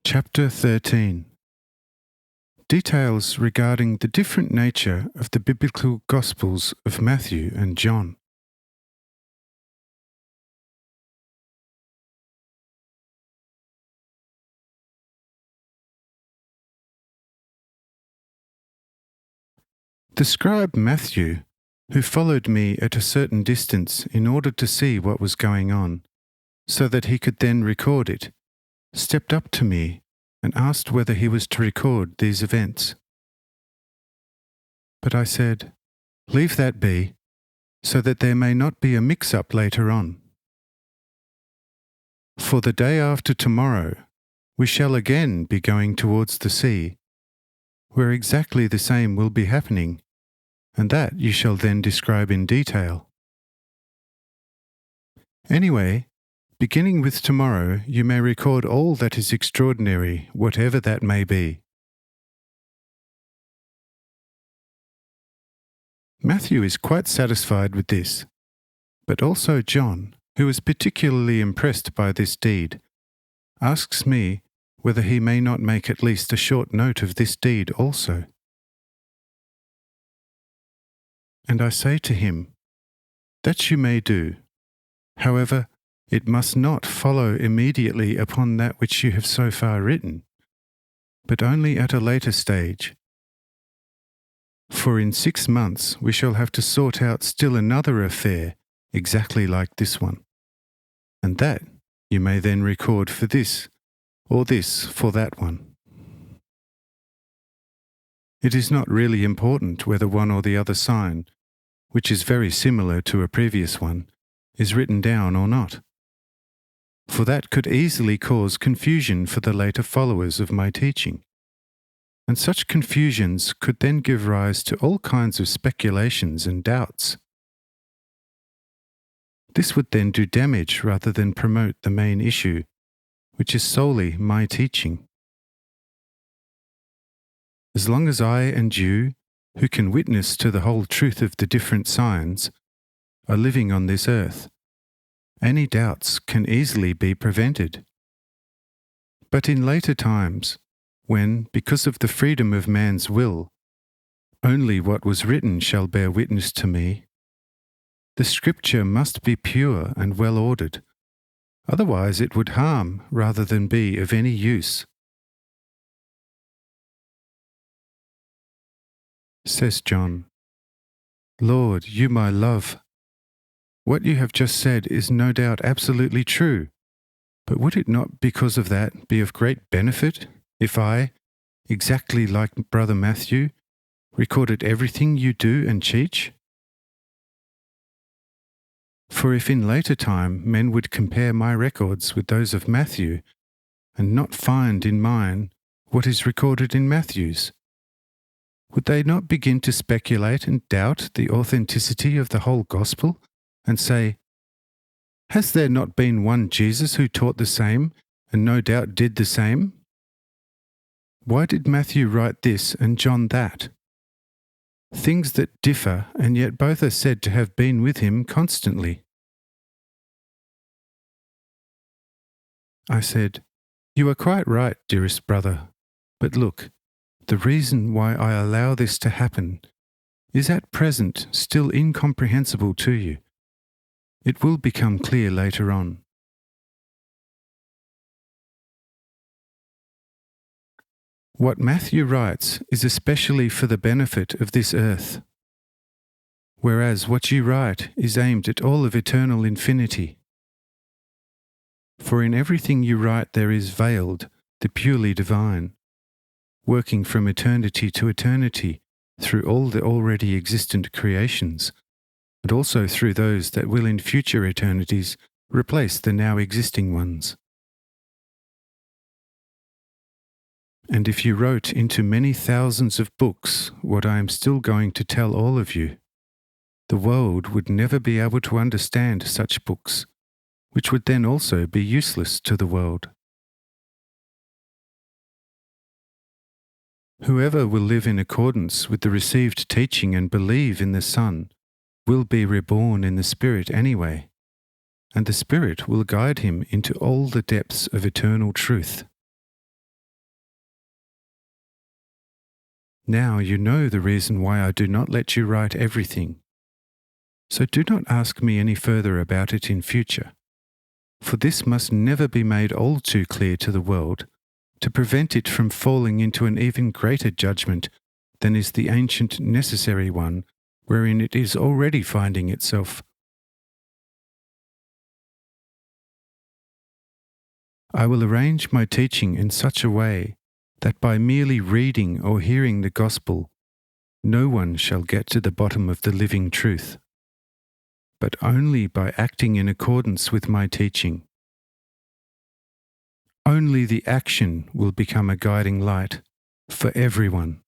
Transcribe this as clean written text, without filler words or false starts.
Chapter 13. Details regarding the different nature of the biblical Gospels of Matthew and John. The scribe Matthew, who followed me at a certain distance in order to see what was going on, so that he could then record it, stepped up to me and asked whether he was to record these events. But I said, "Leave that be, so that there may not be a mix-up later on. For the day after tomorrow, we shall again be going towards the sea, where exactly the same will be happening, and that you shall then describe in detail. Anyway, beginning with tomorrow, you may record all that is extraordinary, whatever that may be." Matthew is quite satisfied with this, but also John, who is particularly impressed by this deed, asks me whether he may not make at least a short note of this deed also. And I say to him, "That you may do. However, it must not follow immediately upon that which you have so far written, but only at a later stage. For in 6 months we shall have to sort out still another affair exactly like this one, and that you may then record for this, or this for that one. It is not really important whether one or the other sign, which is very similar to a previous one, is written down or not, for that could easily cause confusion for the later followers of my teaching, and such confusions could then give rise to all kinds of speculations and doubts. This would then do damage rather than promote the main issue, which is solely my teaching. As long as I and you, who can witness to the whole truth of the different signs, are living on this earth, any doubts can easily be prevented. But in later times, when, because of the freedom of man's will, only what was written shall bear witness to me, the scripture must be pure and well ordered, otherwise it would harm rather than be of any use." Says John, "Lord, you my love, what you have just said is no doubt absolutely true, but would it not because of that be of great benefit if I, exactly like Brother Matthew, recorded everything you do and teach? For if in later time men would compare my records with those of Matthew, and not find in mine what is recorded in Matthew's, would they not begin to speculate and doubt the authenticity of the whole gospel, and say, 'Has there not been one Jesus who taught the same, and no doubt did the same? Why did Matthew write this and John that?' Things that differ, and yet both are said to have been with him constantly." I said, "You are quite right, dearest brother, but look, the reason why I allow this to happen is at present still incomprehensible to you. It will become clear later on. What Matthew writes is especially for the benefit of this earth, whereas what you write is aimed at all of eternal infinity. For in everything you write there is veiled the purely divine, working from eternity to eternity through all the already existent creations, and also through those that will in future eternities replace the now existing ones. And if you wrote into many thousands of books what I am still going to tell all of you, the world would never be able to understand such books, which would then also be useless to the world. Whoever will live in accordance with the received teaching and believe in the Son will be reborn in the Spirit anyway, and the Spirit will guide him into all the depths of eternal truth. Now you know the reason why I do not let you write everything. So do not ask me any further about it in future, for this must never be made all too clear to the world, to prevent it from falling into an even greater judgment than is the ancient necessary one, wherein it is already finding itself. I will arrange my teaching in such a way that by merely reading or hearing the gospel, no one shall get to the bottom of the living truth, but only by acting in accordance with my teaching. Only the action will become a guiding light for everyone.